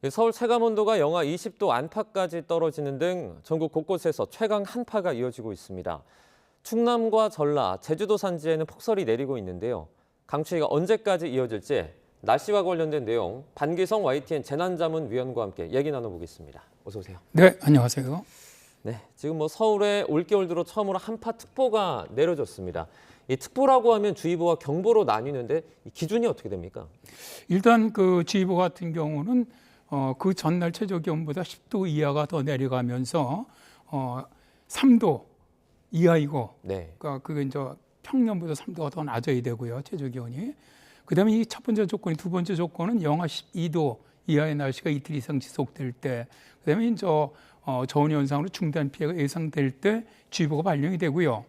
서울 체감온도가 영하 20도 안팎까지 떨어지는 등 전국 곳곳에서 최강 한파가 이어지고 있습니다. 충남과 전라, 제주도 산지에는 폭설이 내리고 있는데요. 강추위가 언제까지 이어질지 날씨와 관련된 내용 반기성 YTN 재난자문위원과 함께 얘기 나눠보겠습니다. 어서 오세요. 네, 안녕하세요. 네, 지금 서울에 올겨울 들어 처음으로 한파특보가 내려졌습니다. 이 특보라고 하면 주의보와 경보로 나뉘는데 이 기준이 어떻게 됩니까? 일단 그 주의보 같은 경우는 그 전날 최저 기온보다 10도 이하가 더 내려가면서 3도 이하이고, 네. 그러니까 그게 이제 평년보다 3도가 더 낮아야 되고요, 최저 기온이. 그다음에 이 첫 번째 조건이, 두 번째 조건은 영하 12도 이하의 날씨가 이틀 이상 지속될 때, 그다음에 이제 저온 현상으로 중대한 피해가 예상될 때 주의보가 발령이 되고요.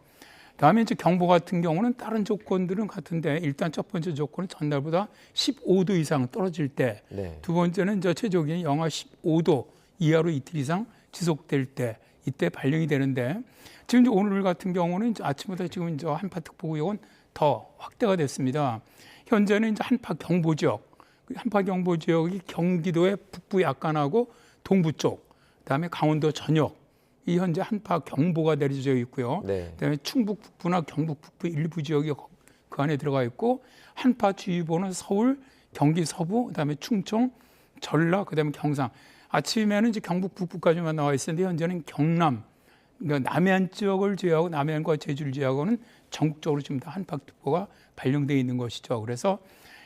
다음에 이제 경보 같은 경우는 다른 조건들은 같은데, 일단 첫 번째 조건은 전날보다 15도 이상 떨어질 때, 네. 두 번째는 이제 최저 기온이 영하 15도 이하로 이틀 이상 지속될 때, 이때 발령이 되는데, 지금 이제 오늘 같은 경우는 이제 아침부터 지금 이제 한파특보구역은 더 확대가 됐습니다. 현재는 이제 한파경보 지역, 한파경보 지역이 경기도의 북부 약간하고 동부 쪽, 그다음에 강원도 전역, 이 현재 한파 경보가 내려져 있고요. 네. 그다음에 충북 북부나 경북 북부 일부 지역이 그 안에 들어가 있고, 한파 주의보는 서울, 경기 서부, 그다음에 충청, 전라, 그다음에 경상. 아침에는 이제 경북 북부까지만 나와 있었는데 현재는 경남, 그러니까 남해안 지역을 제외하고 남해안과 제주를 제외하고는 전국적으로 지금 다 한파특보가 발령되어 있는 것이죠. 그래서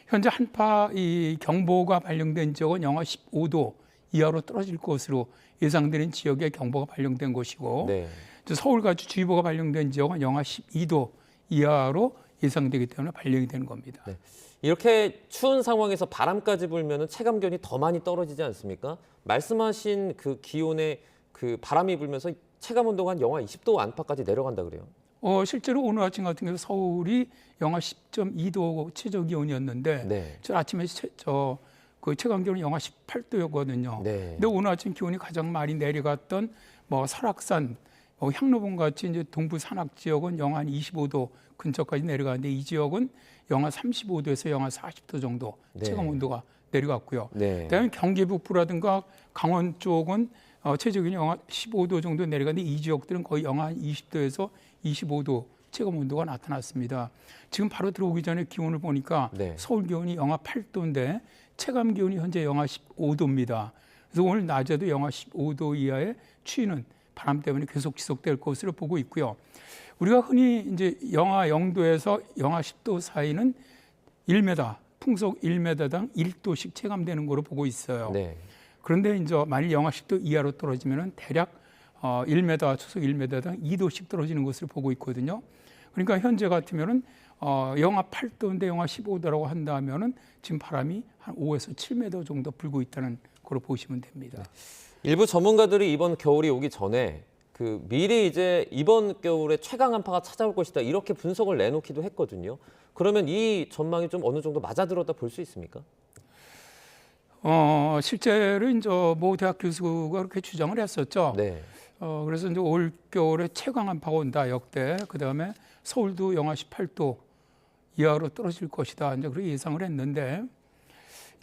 현재 한파 이 경보가 발령된 지역은 영하 15도 이하로 떨어질 것으로 예상되는 지역에 경보가 발령된 것이고, 네. 서울같이 주의보가 발령된 지역은 영하 12도 이하로 예상되기 때문에 발령이 되는 겁니다. 네. 이렇게 추운 상황에서 바람까지 불면 체감 기온이 더 많이 떨어지지 않습니까? 말씀하신 그 기온에 그 바람이 불면서 체감 온도가 한 영하 20도 안팎까지 내려간다 그래요. 실제로 오늘 아침 같은 경우 서울이 영하 10.2도 최저 기온이었는데, 네. 저 아침에 그 체감 기온이 영하 18도였거든요. 네. 근데 오늘 아침 기온이 가장 많이 내려갔던 설악산, 향로봉 같이 이제 동부 산악 지역은 영하 한 25도 근처까지 내려가는데, 이 지역은 영하 35도에서 영하 40도 정도 네. 체감 온도가 내려갔고요. 네. 그다음에 경기 북부라든가 강원 쪽은 최저 기온이 영하 15도 정도 내려갔는데, 이 지역들은 거의 영하 20도에서 25도 체감 온도가 나타났습니다. 지금 바로 들어오기 전에 기온을 보니까 네. 서울 기온이 영하 8도인데 체감 기온이 현재 영하 15도입니다. 그래서 오늘 낮에도 영하 15도 이하의 추위는 바람 때문에 계속 지속될 것으로 보고 있고요. 우리가 흔히 이제 영하 0도에서 영하 10도 사이는 1m, 풍속 1m당 1도씩 체감되는 거로 보고 있어요. 네. 그런데 이제 만일 영하 10도 이하로 떨어지면은 대략 1m, 초속 1m당 2도씩 떨어지는 것을 보고 있거든요. 그러니까 현재 같으면은 영하 8도인데 영하 15도라고 한다면은 지금 바람이 한 5에서 7m 정도 불고 있다는 걸로 보시면 됩니다. 일부 전문가들이 이번 겨울이 오기 전에 그 미리 이제 이번 겨울에 최강 한파가 찾아올 것이다 이렇게 분석을 내놓기도 했거든요. 그러면 이 전망이 좀 어느 정도 맞아들었다 볼 수 있습니까? 실제로 이제 모 대학 교수가 그렇게 주장을 했었죠. 네. 그래서 이제 올 겨울에 최강 한파가 온다 역대. 그 다음에 서울도 영하 18도 이하로 떨어질 것이다. 이제 그렇게 예상을 했는데,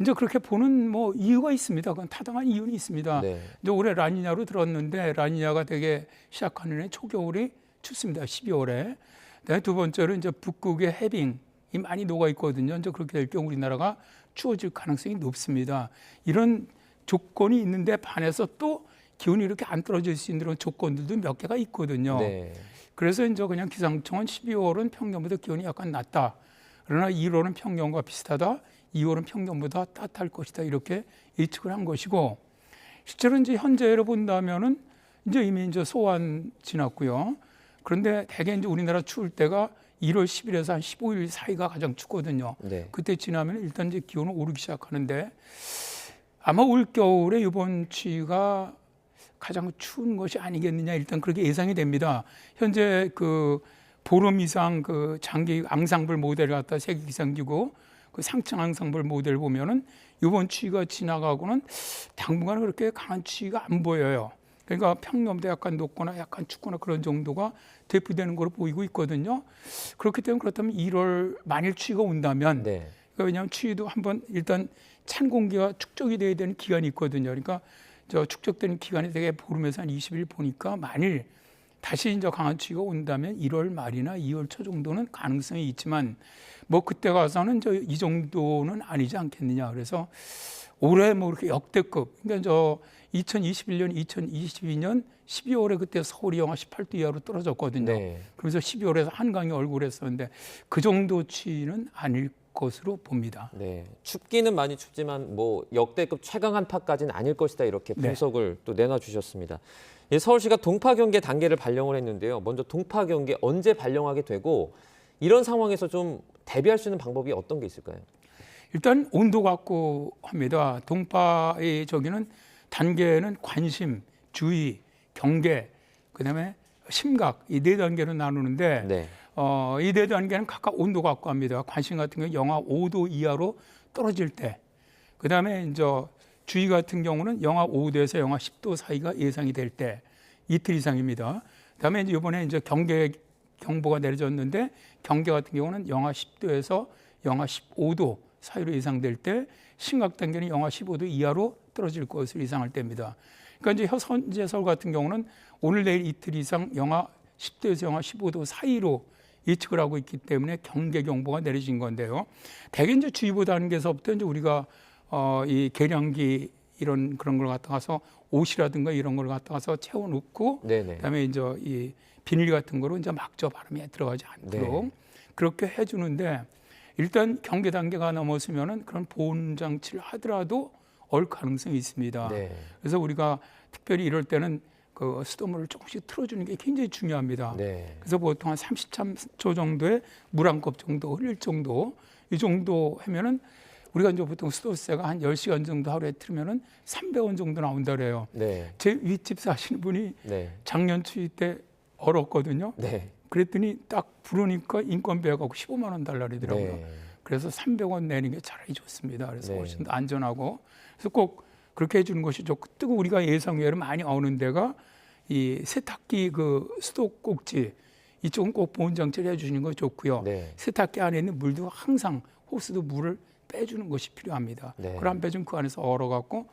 이제 그렇게 보는 이유가 있습니다. 그건 타당한 이유는 있습니다. 네. 이제 올해 라니냐로 들었는데, 라니냐가 되게 시작하는 해 초겨울이 춥습니다. 12월에. 두 번째로 이제 북극의 해빙이 많이 녹아 있거든요. 이제 그렇게 될 경우 우리나라가 추워질 가능성이 높습니다. 이런 조건이 있는데 반해서 또 기온이 이렇게 안 떨어질 수 있는 그런 조건들도 몇 개가 있거든요. 네. 그래서 이제 그냥 기상청은 12월은 평년보다 기온이 약간 낮다. 그러나 1월은 평년과 비슷하다. 2월은 평년보다 따뜻할 것이다. 이렇게 예측을 한 것이고, 실제로 이제 현재로 본다면은 이제 이미 이제 소환 지났고요. 그런데 대개 이제 우리나라 추울 때가 1월 10일에서 한 15일 사이가 가장 춥거든요. 네. 그때 지나면 일단 이제 기온은 오르기 시작하는데, 아마 올 겨울에 이번 추위가 가장 추운 것이 아니겠느냐, 일단 그렇게 예상이 됩니다. 현재 그 보름 이상 그 장기 앙상블 모델을 갖다 세계 기상기구 그 상층 앙상블 모델 보면은 이번 추위가 지나가고는 당분간 그렇게 강한 추위가 안 보여요. 그러니까 평년보다 약간 높거나 약간 춥거나 그런 정도가 대표되는 걸로 보이고 있거든요. 그렇기 때문에 그렇다면 1월 만일 추위가 온다면, 네. 왜냐하면 추위도 한번 일단 찬 공기가 축적이 돼야 되는 기간이 있거든요. 그러니까 저 축적되는 기간이 되게 보름에서 한 20일 보니까 만일 다시 이제 강한 추위가 온다면 1월 말이나 2월 초 정도는 가능성이 있지만 뭐 그때 가서는 저 이 정도는 아니지 않겠느냐. 그래서 올해 뭐 이렇게 역대급, 그러니까 저 2021년, 2022년 12월에 그때 서울이 영하 18도 이하로 떨어졌거든요. 네. 그래서 12월에서 한강이 얼굴 했었는데 그 정도 추위는 아닐 것으로 봅니다. 네. 춥기는 많이 춥지만 뭐 역대급 최강 한파까지는 아닐 것이다 이렇게 분석을 또 내놔주셨습니다. 예, 서울시가 동파 경계 단계를 발령을 했는데요. 먼저 동파 경계 언제 발령하게 되고 이런 상황에서 좀 대비할 수 있는 방법이 어떤 게 있을까요? 일단 온도 갖고 합니다. 동파의 저기는 단계는 관심, 주의, 경계, 그다음에 심각 이 네 단계로 나누는데 네. 이 네 단계는 각각 온도 갖고 합니다. 관심 같은 경우 영하 5도 이하로 떨어질 때, 그다음에 이제 주의 같은 경우는 영하 5도에서 영하 10도 사이가 예상이 될 때 이틀 이상입니다. 그다음에 이제 이번에 이제 경계 경보가 내려졌는데 경계 같은 경우는 영하 10도에서 영하 15도 사이로 예상될 때, 심각 단계는 영하 15도 이하로 떨어질 것으로 예상할 때입니다. 그러니까 이제 현재 서울 같은 경우는 오늘 내일 이틀 이상 영하 10도에서 영하 15도 사이로 예측을 하고 있기 때문에 경계 경보가 내려진 건데요. 대개 이제 주의보 단계에서부터 이제 우리가 이 계량기 이런 그런 걸 갖다가서 옷이라든가 이런 걸 갖다가서 채워놓고 네네. 그다음에 이제 이 비닐 같은 거로 이제 막저 바람이 들어가지 않도록 네. 그렇게 해주는데, 일단 경계 단계가 넘었으면은 그런 보온 장치를 하더라도 얼 가능성이 있습니다. 네. 그래서 우리가 특별히 이럴 때는 그 수돗물을 조금씩 틀어주는 게 굉장히 중요합니다. 네. 그래서 보통 한 33초 정도의 물 한 컵 정도 흘릴 정도, 이 정도 하면은 우리가 이제 보통 수도세가 한 10시간 정도 하루에 틀면은 300원 정도 나온다 그래요. 네. 제 윗집 사시는 분이 네. 작년 추위 때 얼었거든요. 네. 그랬더니 딱 부르니까 인건비 해갖고 15만 원 달라 그러더라고요. 네. 그래서 300원 내는 게 차라리 좋습니다. 그래서 네. 훨씬 더 안전하고, 그래서 꼭 그렇게 해주는 것이 좋고, 뜨고 우리가 예상외로 많이 오는 데가 이 세탁기 그 수도꼭지 이쪽은 꼭 보온 장치를 해주시는 거 좋고요. 네. 세탁기 안에 있는 물도 항상 호스도 물을 빼주는 것이 필요합니다. 네. 그걸 안 빼주면 그 안에서 얼어갖고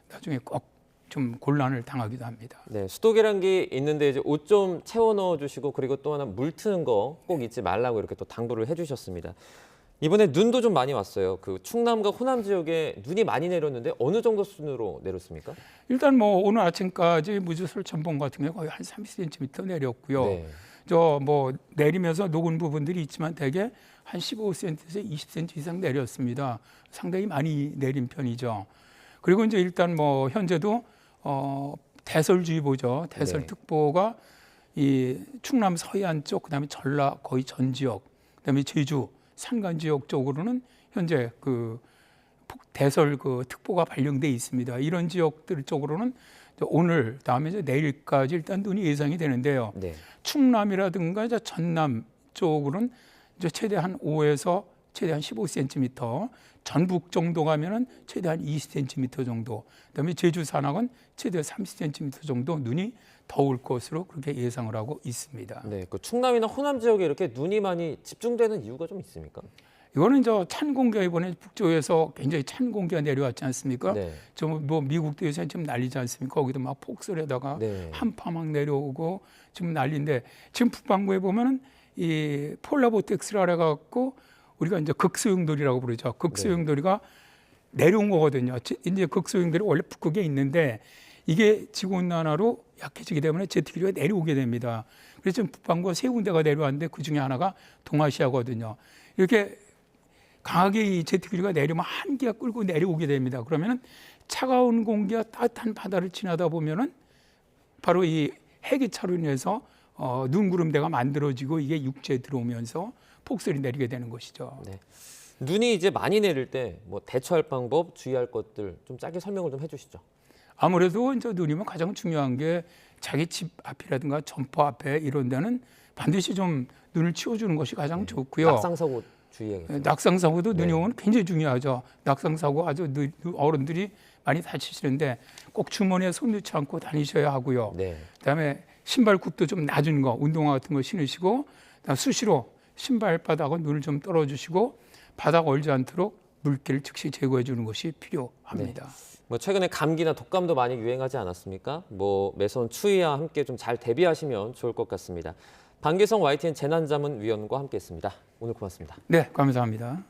나중에 꼭 좀 곤란을 당하기도 합니다. 네, 수도 계량기 있는데 이제 옷 좀 채워 넣어 주시고, 그리고 또 하나 물 트는 거 꼭 잊지 말라고 이렇게 또 당부를 해 주셨습니다. 이번에 눈도 좀 많이 왔어요. 그 충남과 호남 지역에 눈이 많이 내렸는데 어느 정도 수준으로 내렸습니까? 일단 뭐 오늘 아침까지 무주설 전봉 같은 경우 거의 한 30cm 내렸고요. 네. 저 뭐 내리면서 녹은 부분들이 있지만 대개 한 15cm에서 20cm 이상 내렸습니다. 상당히 많이 내린 편이죠. 그리고 이제 일단 뭐 현재도 대설주의보죠. 대설특보가 이 충남 서해안 쪽, 그다음에 전라 거의 전 지역, 그다음에 제주 산간 지역 쪽으로는 현재 그 대설 그 특보가 발령돼 있습니다. 이런 지역들 쪽으로는 오늘 다음에 이제 내일까지 일단 눈이 예상이 되는데요. 네. 충남이라든가 이제 전남 쪽으로는 이제 최대한 5에서 최대한 15cm, 전북 정도 가면은 최대한 20cm 정도, 그다음에 제주 산악은 최대 30cm 정도 눈이 더 올 것으로 그렇게 예상을 하고 있습니다. 네, 그 충남이나 호남 지역에 이렇게 눈이 많이 집중되는 이유가 좀 있습니까? 이거는 저 찬 공기가 이번에 북쪽에서 굉장히 찬 공기가 내려왔지 않습니까? 네. 좀 뭐 미국도 요새 좀 난리지 않습니까? 거기도 막 폭설에다가 네. 한파 막 내려오고 지금 난리인데, 지금 북반구에 보면은 이 폴라보텍스라 그래갖고 우리가 이제 극소용돌이라고 부르죠. 극소용돌이가 내려온 거거든요. 이제 극소용돌이 원래 북극에 있는데 이게 지구온난화로 약해지기 때문에 제트기류가 내려오게 됩니다. 그래서 지금 북반구가 세 군데가 내려왔는데 그 중에 하나가 동아시아거든요. 이렇게 강하게 이 제트기류가 내려오면 한기가 끌고 내려오게 됩니다. 그러면은 차가운 공기와 따뜻한 바다를 지나다 보면은 바로 이 해기차로 인해서 눈구름대가 만들어지고 이게 육지에 들어오면서 폭설이 내리게 되는 것이죠. 네. 눈이 이제 많이 내릴 때 뭐 대처할 방법, 주의할 것들 좀 짧게 설명을 좀 해주시죠. 아무래도 이제 눈이면 가장 중요한 게 자기 집 앞이라든가 점포 앞에 이런 데는 반드시 좀 눈을 치워주는 것이 가장 좋고요. 낙상사고 주의해야겠죠. 낙상사고도 눈이 네. 오면 굉장히 중요하죠. 낙상사고 아주 어른들이 많이 다치시는데 꼭 주머니에 손 넣지 않고 다니셔야 하고요. 네. 그다음에 신발굽도 좀 낮은 거, 운동화 같은 거 신으시고, 수시로 신발 바닥은 눈을 좀 떨어주시고 바닥 얼지 않도록 물기를 즉시 제거해 주는 것이 필요합니다. 뭐 최근에 감기나 독감도 많이 유행하지 않았습니까? 뭐 매서운 추위와 함께 좀 잘 대비하시면 좋을 것 같습니다. 방기성 YTN 재난자문위원과 함께했습니다. 오늘 고맙습니다. 네, 감사합니다.